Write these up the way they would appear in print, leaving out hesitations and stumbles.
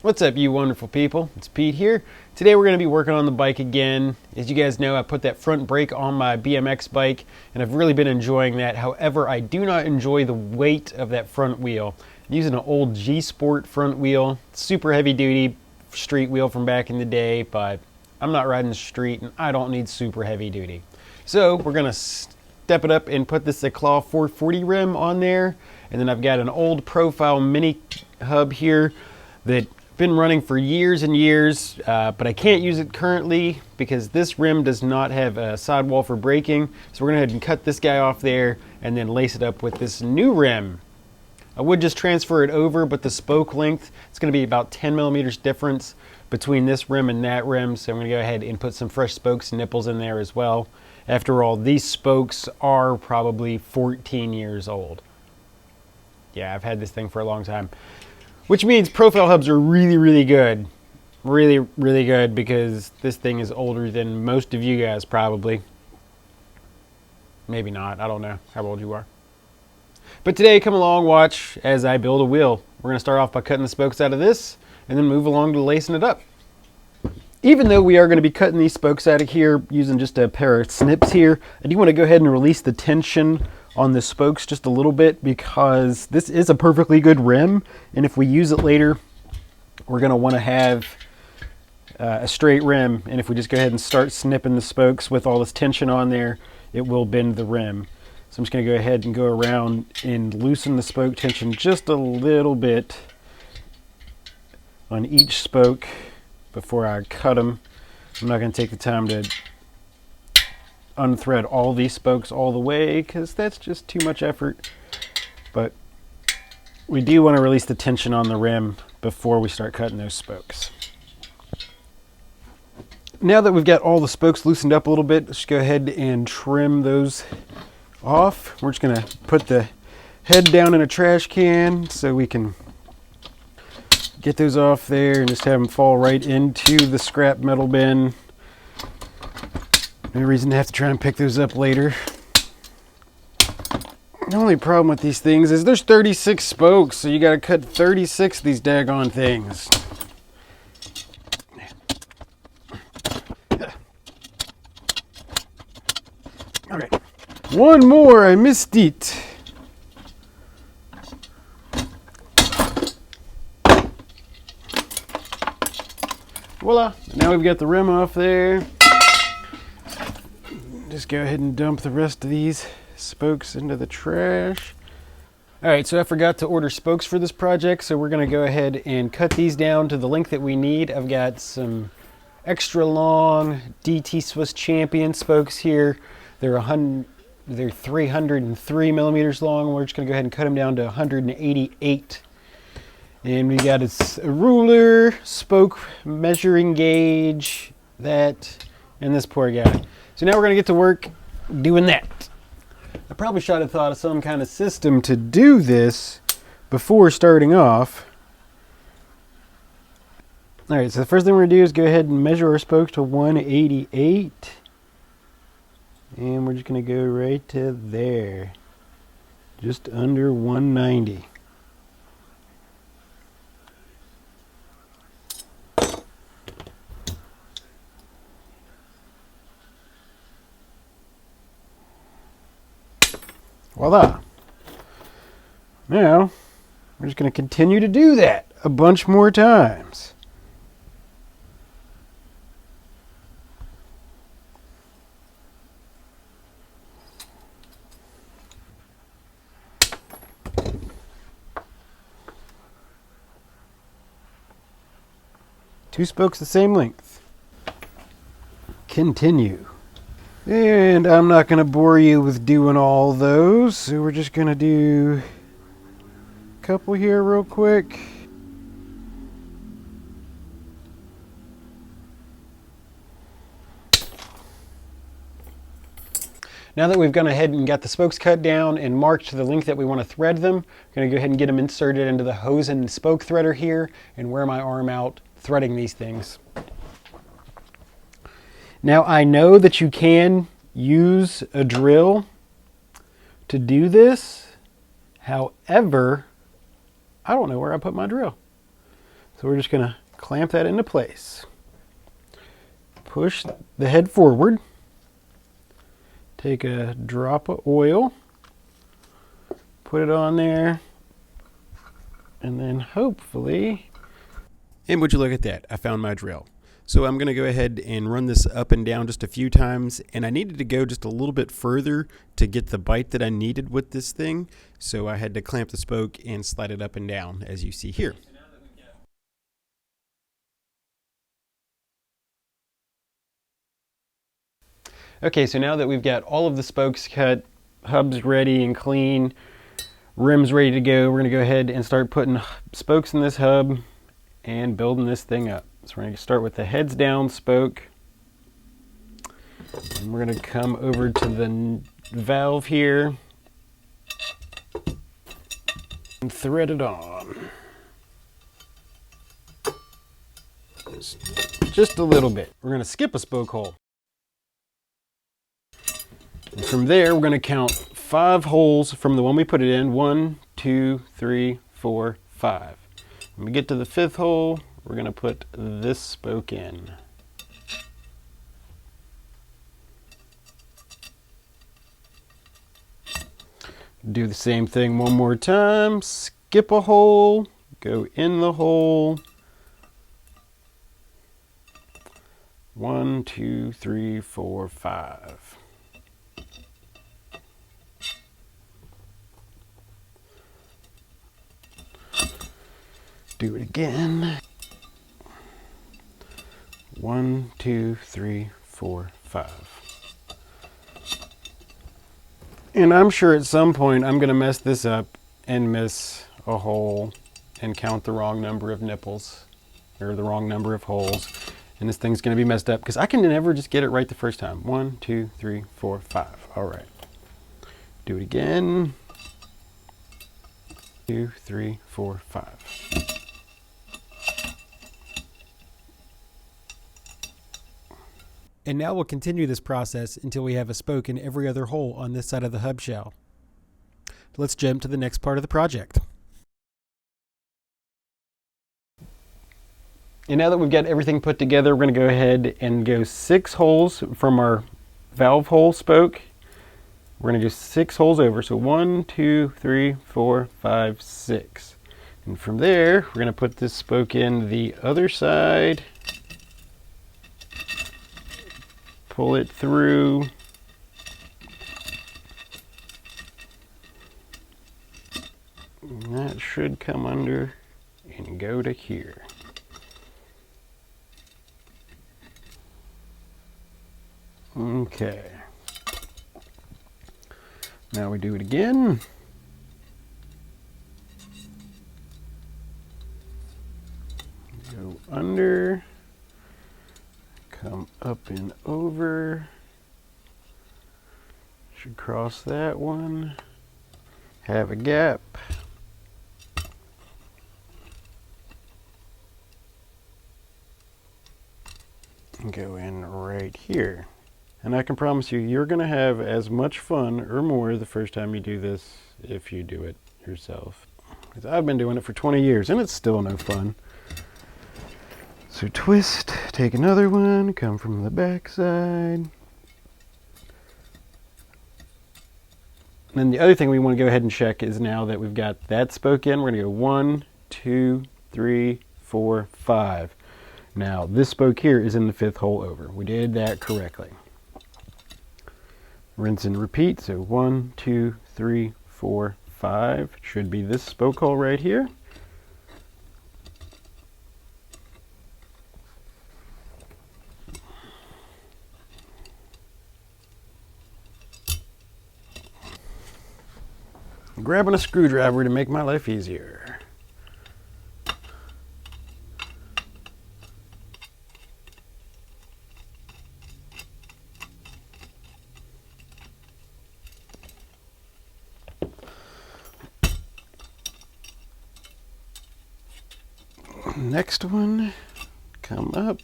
What's up, you wonderful people? It's Pete here. Today we're going to be working on the bike again. As you guys know, I put that front brake on my BMX bike, and I've really been enjoying that. However, I do not enjoy the weight of that front wheel. I'm using an old G-Sport front wheel, super heavy duty street wheel from back in the day, but I'm not riding the street and I don't need super heavy duty. So we're going to step it up and put this Elact 440 rim on there, and then I've got an old profile mini hub here that been running for years and years, but I can't use it currently because this rim does not have a sidewall for braking. So we're gonna go ahead and cut this guy off there and then lace it up with this new rim. I would just transfer it over, but the spoke length, it's gonna be about 10 millimeters difference between this rim and that rim. So I'm gonna go ahead and put some fresh spokes and nipples in there as well. After all, these spokes are probably 14 years old. Yeah, I've had this thing for a long time. Which means profile hubs are really good. Really good, because this thing is older than most of you guys probably. Maybe not, I don't know how old you are. But today, come along, watch as I build a wheel. We're gonna start off by cutting the spokes out of this, and then move along to lacing it up. Even though we are gonna be cutting these spokes out of here using just a pair of snips here, I do wanna go ahead and release the tension on the spokes just a little bit, because this is a perfectly good rim, and if we use it later, we're going to want to have a straight rim, and if we just go ahead and start snipping the spokes with all this tension on there, it will bend the rim. So I'm just going to go ahead and go around and loosen the spoke tension just a little bit on each spoke before I cut them. I'm not going to take the time to unthread all these spokes all the way, because that's just too much effort. But we do want to release the tension on the rim before we start cutting those spokes. Now that we've got all the spokes loosened up a little bit, let's go ahead and trim those off. We're just going to put the head down in a trash can so we can get those off there and just have them fall right into the scrap metal bin. No reason to have to try and pick those up later. The only problem with these things is there's 36 spokes, so you gotta cut 36 of these daggone things. Alright. One more, I missed it. Voila, now we've got the rim off there. Just go ahead and dump the rest of these spokes into the trash. Alright, so I forgot to order spokes for this project, so we're going to go ahead and cut these down to the length that we need. I've got some extra long DT Swiss Champion spokes here. They're 303 millimeters long. We're just going to go ahead and cut them down to 188. And we got a ruler, spoke measuring gauge, that, and this poor guy. So now we're going to get to work doing that. I probably should have thought of some kind of system to do this before starting off. Alright, so the first thing we're going to do is go ahead and measure our spokes to 188. And we're just going to go right to there. Just under 190. Voila. Now, we're just going to continue to do that a bunch more times. Two spokes the same length. Continue. And I'm not going to bore you with doing all those, so we're just going to do a couple here real quick. Now that we've gone ahead and got the spokes cut down and marked to the length that we want to thread them, I'm going to go ahead and get them inserted into the hose and spoke threader here and wear my arm out threading these things. Now I know that you can use a drill to do this. However, I don't know where I put my drill. So we're just going to clamp that into place. Push the head forward. Take a drop of oil. Put it on there. And then hopefully... And would you look at that? I found my drill. So I'm going to go ahead and run this up and down just a few times. And I needed to go just a little bit further to get the bite that I needed with this thing. So I had to clamp the spoke and slide it up and down, as you see here. Okay, so now that we've got all of the spokes cut, hubs ready and clean, rims ready to go, we're going to go ahead and start putting spokes in this hub and building this thing up. So we're going to start with the heads down spoke. And we're going to come over to the valve here and thread it on. Just a little bit. We're going to skip a spoke hole. And from there, we're going to count 5 holes from the one we put it in. 1, 2, 3, 4, 5. When we get to the 5th hole, we're going to put this spoke in. Do the same thing one more time. Skip a hole, go in the hole. 1, 2, 3, 4, 5. Do it again. 1, 2, 3, 4, 5. And I'm sure at some point I'm going to mess this up and miss a hole and count the wrong number of nipples or the wrong number of holes. And this thing's going to be messed up because I can never just get it right the first time. 1, 2, 3, 4, 5. All right. Do it again. 2, 3, 4, 5. And now we'll continue this process until we have a spoke in every other hole on this side of the hub shell. Let's jump to the next part of the project. And now that we've got everything put together, we're going to go ahead and go 6 holes from our valve hole spoke. We're going to go 6 holes over. So 1, 2, 3, 4, 5, 6. And from there, we're going to put this spoke in the other side. Pull it through. And that should come under and go to here. Okay. Now we do it again. Go under. Come up and over. Should cross that one. Have a gap. And go in right here. And I can promise you, you're going to have as much fun or more the first time you do this if you do it yourself. Because I've been doing it for 20 years and it's still no fun. So twist, take another one, come from the back side. And then the other thing we want to go ahead and check is now that we've got that spoke in, we're going to go 1, 2, 3, 4, 5. Now this spoke here is in the 5th hole over. We did that correctly. Rinse and repeat, so 1, 2, 3, 4, 5. Should be this spoke hole right here. Grabbing a screwdriver to make my life easier. Next one, come up,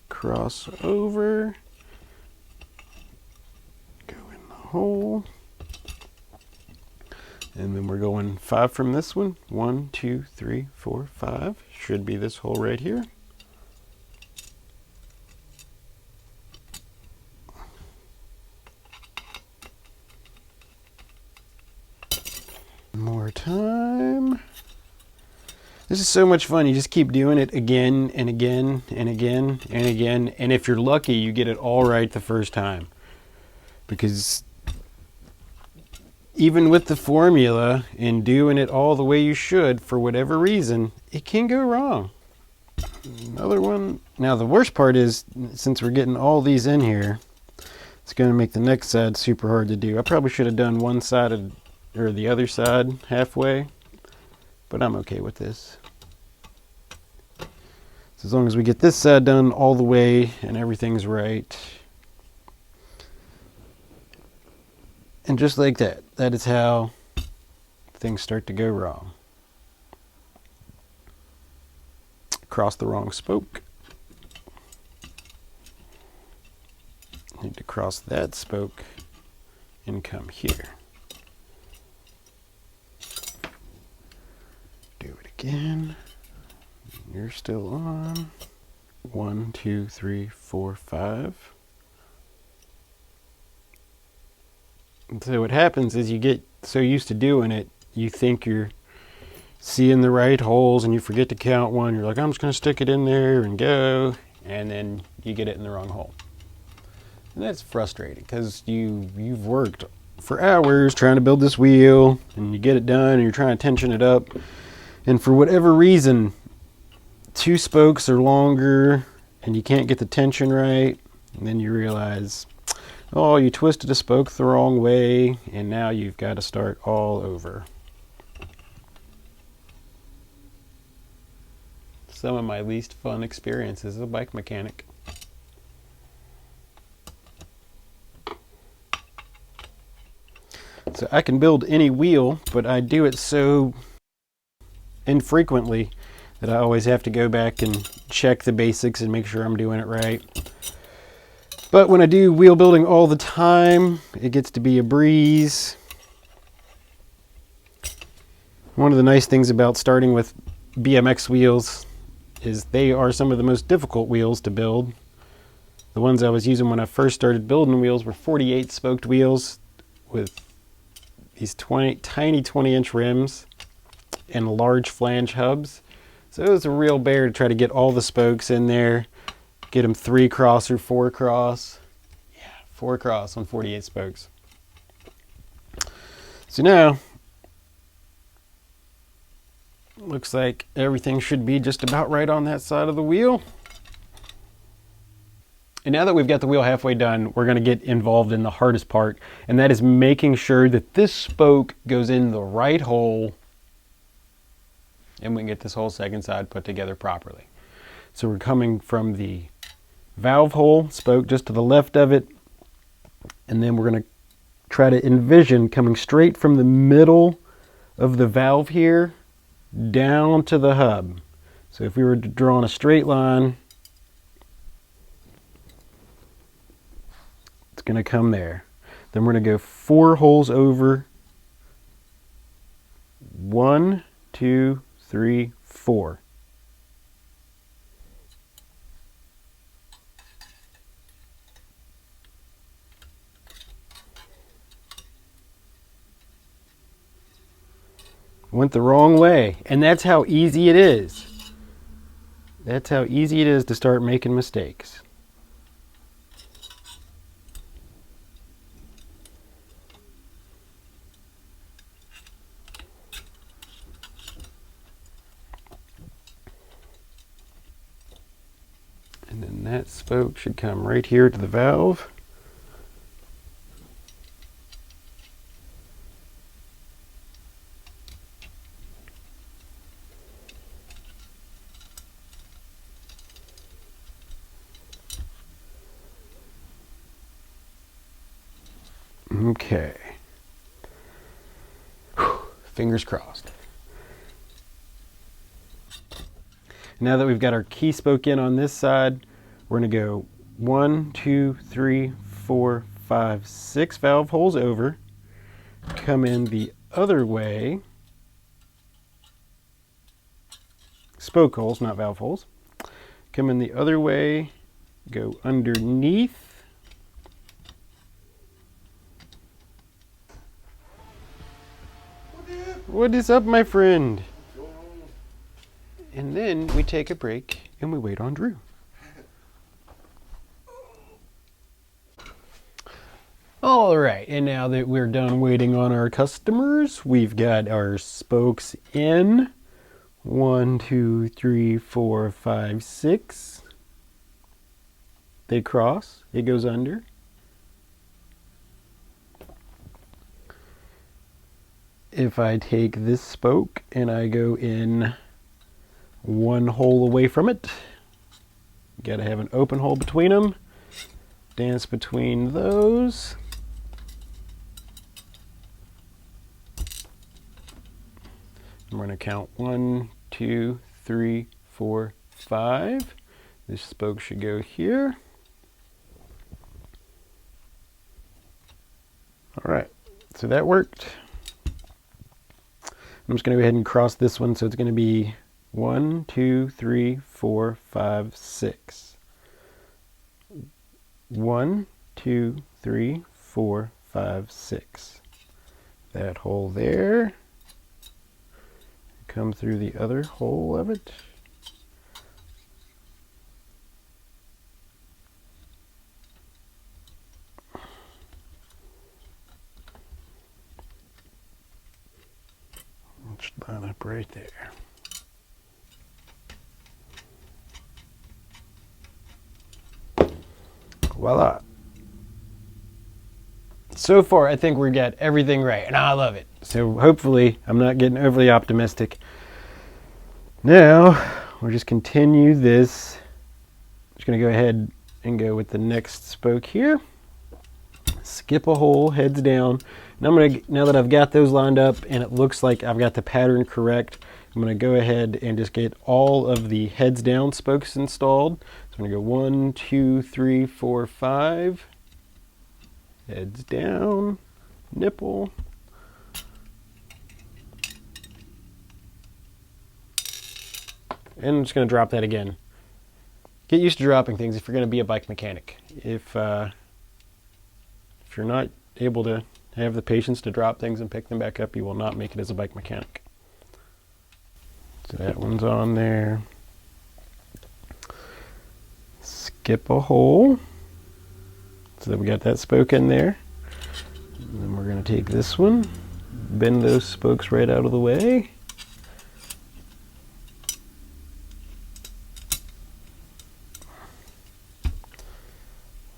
cross over, go in the hole. And then we're going 5 from this one. 1, 2, 3, 4, 5. Should be this hole right here. More time. This is so much fun. You just keep doing it again and again and again and again. And if you're lucky, you get it all right the first time. Because even with the formula and doing it all the way you should, for whatever reason, it can go wrong. Another one. Now the worst part is, since we're getting all these in here, it's going to make the next side super hard to do. I probably should have done one side or the other side halfway, but I'm okay with this. So as long as we get this side done all the way and everything's right. And just like that, that is how things start to go wrong. Cross the wrong spoke. Need to cross that spoke and come here. Do it again. You're still on. 1, 2, 3, 4, 5. And so what happens is you get so used to doing it, you think you're seeing the right holes and you forget to count one. You're like, I'm just going to stick it in there and go. And then you get it in the wrong hole. And that's frustrating because you've worked for hours trying to build this wheel and you get it done and you're trying to tension it up. And for whatever reason, 2 spokes are longer and you can't get the tension right. And then you realize, oh, you twisted a spoke the wrong way, and now you've got to start all over. Some of my least fun experiences as a bike mechanic. So I can build any wheel, but I do it so infrequently that I always have to go back and check the basics and make sure I'm doing it right. But when I do wheel building all the time, it gets to be a breeze. One of the nice things about starting with BMX wheels is they are some of the most difficult wheels to build. The ones I was using when I first started building wheels were 48 spoked wheels with these tiny 20-inch rims and large flange hubs. So it was a real bear to try to get all the spokes in there. Get them 3 cross or 4 cross. Yeah, 4 cross on 48 spokes. So now, looks like everything should be just about right on that side of the wheel. And now that we've got the wheel halfway done, we're going to get involved in the hardest part, and that is making sure that this spoke goes in the right hole and we can get this whole second side put together properly. So we're coming from the valve hole spoke just to the left of it, and then we're going to try to envision coming straight from the middle of the valve here down to the hub. So if we were to draw on a straight line, it's going to come there. Then we're going to go 4 holes over. 1, 2, 3, 4. Went the wrong way, and that's how easy it is. That's how easy it is to start making mistakes. And then that spoke should come right here to the valve. Okay. Whew. Fingers crossed. Now that we've got our key spoke in on this side, we're going to go 1, 2, 3, 4, 5, 6 valve holes over. Come in the other way. Spoke holes, not valve holes. Come in the other way, go underneath. What is up, my friend? And then we take a break and we wait on Drew. All right, and now that we're done waiting on our customers, we've got our spokes in. 1, 2, 3, 4, 5, 6. They cross, it goes under. If I take this spoke and I go in one hole away from it, gotta have an open hole between them. Dance between those. I'm going to count 1, 2, 3, 4, 5. This spoke should go here. All right, so that worked. I'm just going to go ahead and cross this one, so it's going to be 1, 2, 3, 4, 5, 6. 1, 2, 3, 4, 5, 6. That hole there. Come through the other hole of it. Let's line up right there. Voila. So far, I think we got everything right, and I love it. So hopefully, I'm not getting overly optimistic. Now, we'll just continue this. Just going to go ahead and go with the next spoke here. Skip a hole, heads down. And I'm going to, now that I've got those lined up and it looks like I've got the pattern correct, I'm going to go ahead and just get all of the heads down spokes installed. So I'm going to go 1, 2, 3, 4, 5. Heads down, nipple. And I'm just going to drop that again. Get used to dropping things if you're going to be a bike mechanic. If you're not able to have the patience to drop things and pick them back up, you will not make it as a bike mechanic. So that one's on there. Skip a hole. So that we got that spoke in there. And then we're going to take this one, bend those spokes right out of the way.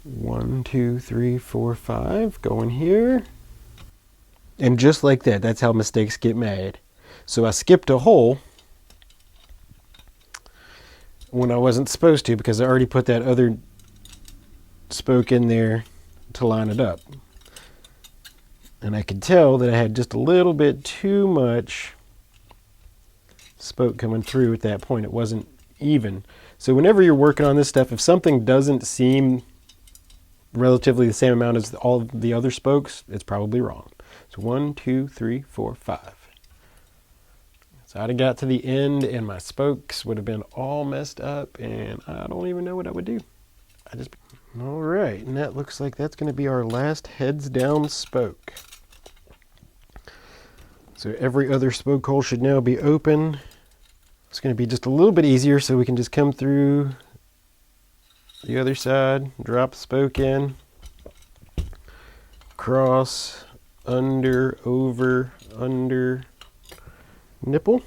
One, 2, 3, 4, 5, go in here. And just like that, that's how mistakes get made. So I skipped a hole when I wasn't supposed to because I already put that other spoke in there to line it up. And I could tell that I had just a little bit too much spoke coming through at that point. It wasn't even. So whenever you're working on this stuff, if something doesn't seem relatively the same amount as all of the other spokes, it's probably wrong. So 1, 2, 3, 4, 5. So I'd have got to the end and my spokes would have been all messed up and I don't even know what I would do. All right, and that looks like that's going to be our last heads down spoke. So every other spoke hole should now be open. It's going to be just a little bit easier so we can just come through the other side, drop the spoke in, cross, under, over, under, nipple.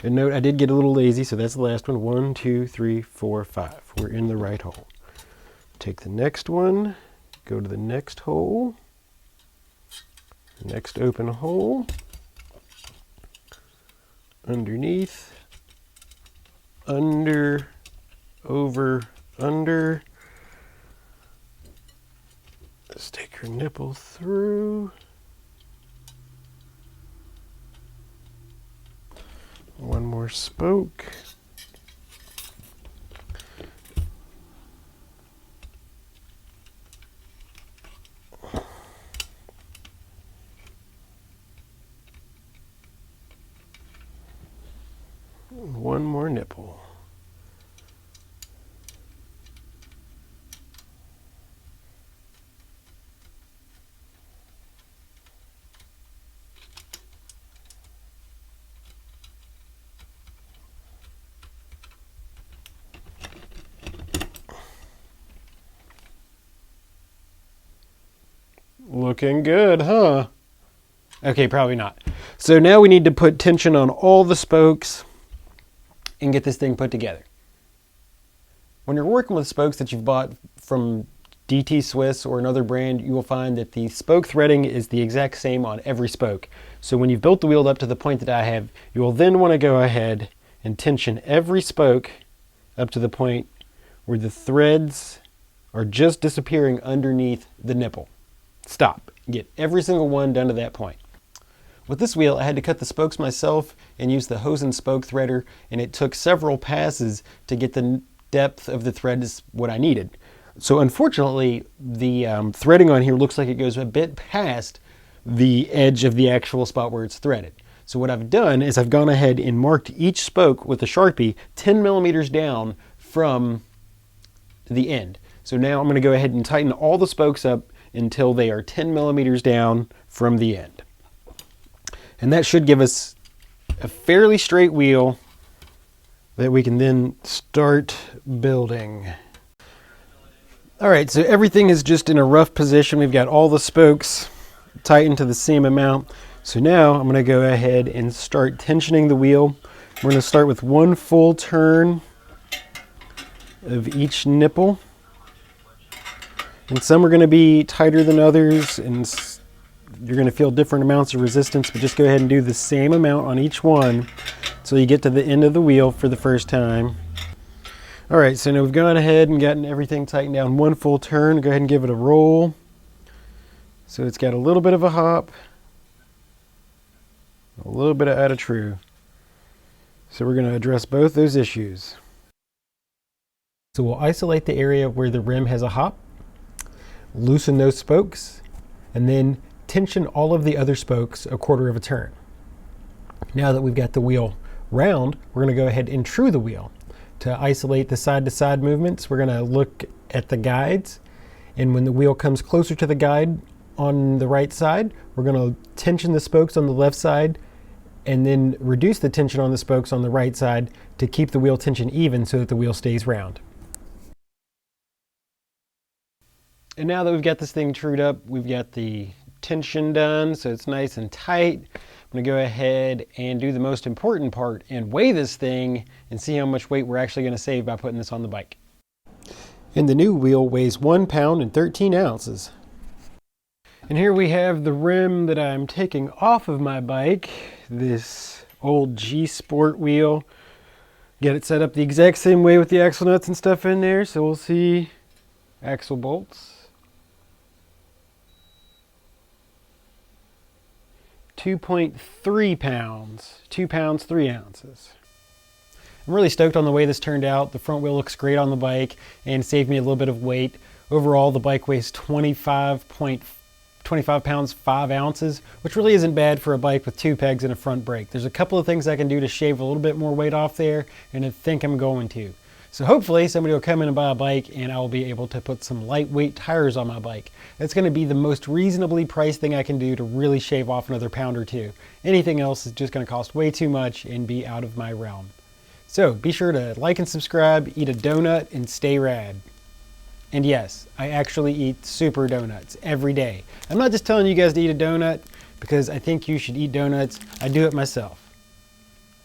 And note, I did get a little lazy, so that's the last one. 1, 2, 3, 4, 5. We're in the right hole. Take the next one, go to the next hole, next open hole, underneath, under, over, under. Stick your nipple through. One more spoke. One more nipple. Looking good, huh? Okay, probably not. So now we need to put tension on all the spokes and get this thing put together. When you're working with spokes that you've bought from DT Swiss or another brand, you will find that the spoke threading is the exact same on every spoke. So when you've built the wheel up to the point that I have, you will then want to go ahead and tension every spoke up to the point where the threads are just disappearing underneath the nipple. Stop. Get every single one done to that point. With this wheel, I had to cut the spokes myself and use the hose and spoke threader, and it took several passes to get the depth of the threads what I needed. So unfortunately, the threading on here looks like it goes a bit past the edge of the actual spot where it's threaded. So what I've done is I've gone ahead and marked each spoke with a Sharpie 10 millimeters down from the end. So now I'm going to go ahead and tighten all the spokes up until they are 10 millimeters down from the end. And that should give us a fairly straight wheel that we can then start building. All right, so everything is just in a rough position. We've got all the spokes tightened to the same amount. So now I'm going to go ahead and start tensioning the wheel. We're going to start with one full turn of each nipple. And some are going to be tighter than others, and you're going to feel different amounts of resistance, but just go ahead and do the same amount on each one until you get to the end of the wheel for the first time. All right, so now we've gone ahead and gotten everything tightened down one full turn. Go ahead and give it a roll. So it's got a little bit of a hop, a little bit of out of true. So we're going to address both those issues. So we'll isolate the area where the rim has a hop, loosen those spokes, and then tension all of the other spokes a quarter of a turn. Now that we've got the wheel round, we're going to go ahead and true the wheel. To isolate the side-to-side movements, we're going to look at the guides, and when the wheel comes closer to the guide on the right side, we're going to tension the spokes on the left side and then reduce the tension on the spokes on the right side to keep the wheel tension even so that the wheel stays round. And now that we've got this thing trued up, we've got the tension done so it's nice and tight. I'm going to go ahead and do the most important part and weigh this thing and see how much weight we're actually going to save by putting this on the bike. And the new wheel weighs 1 pound and 13 ounces. And here we have the rim that I'm taking off of my bike, this old G Sport wheel. Get it set up the exact same way with the axle nuts and stuff in there, so we'll see axle bolts. 2.3 pounds, 2 pounds, 3 ounces. I'm really stoked on the way this turned out. The front wheel looks great on the bike and saved me a little bit of weight. Overall, the bike weighs 25 pounds, 5 ounces, which really isn't bad for a bike with 2 pegs and a front brake. There's a couple of things I can do to shave a little bit more weight off there, and I think I'm going to. So hopefully somebody will come in and buy a bike and I will be able to put some lightweight tires on my bike. That's going to be the most reasonably priced thing I can do to really shave off another pound or two. Anything else is just going to cost way too much and be out of my realm. So be sure to like and subscribe, eat a donut, and stay rad. And yes, I actually eat super donuts every day. I'm not just telling you guys to eat a donut because I think you should eat donuts. I do it myself.